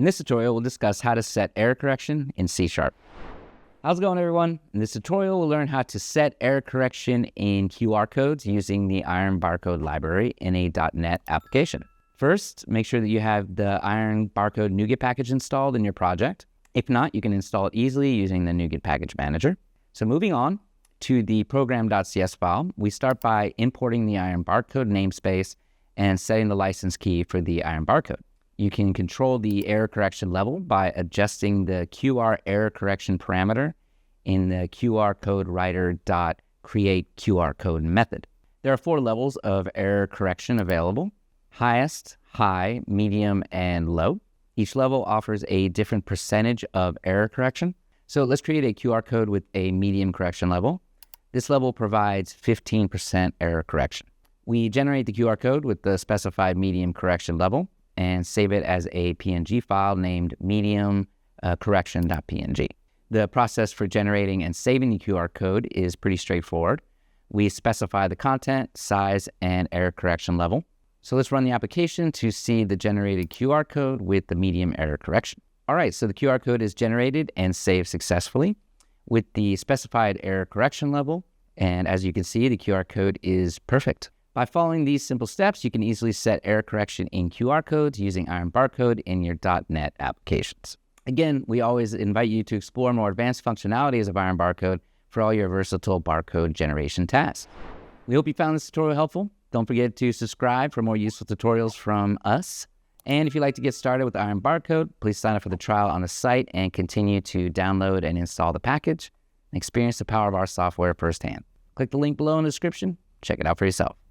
In this tutorial, we'll discuss how to set error correction in C#. How's it going, everyone? In this tutorial, we'll learn how to set error correction in QR codes using the IronBarcode library in a .NET application. First, make sure that you have the IronBarcode NuGet package installed in your project. If not, you can install it easily using the NuGet package manager. So moving on to the program.cs file, we start by importing the IronBarcode namespace and setting the license key for the IronBarcode. You can control the error correction level by adjusting the QrErrorCorrection parameter in the QRCodeWriter.createQRCode method. There are 4 levels of error correction available: highest, high, medium, and low. Each level offers a different percentage of error correction. So let's create a QR code with a medium correction level. This level provides 15% error correction. We generate the QR code with the specified medium correction level and save it as a PNG file named medium.correction.png. The process for generating and saving the QR code is pretty straightforward. We specify the content, size, and error correction level. So let's run the application to see the generated QR code with the medium error correction. All right, so the QR code is generated and saved successfully with the specified error correction level. And as you can see, the QR code is perfect. By following these simple steps, you can easily set error correction in QR codes using IronBarcode in your .NET applications. Again, we always invite you to explore more advanced functionalities of IronBarcode for all your versatile barcode generation tasks. We hope you found this tutorial helpful. Don't forget to subscribe for more useful tutorials from us. And if you'd like to get started with IronBarcode, please sign up for the trial on the site and continue to download and install the package and experience the power of our software firsthand. Click the link below in the description. Check it out for yourself.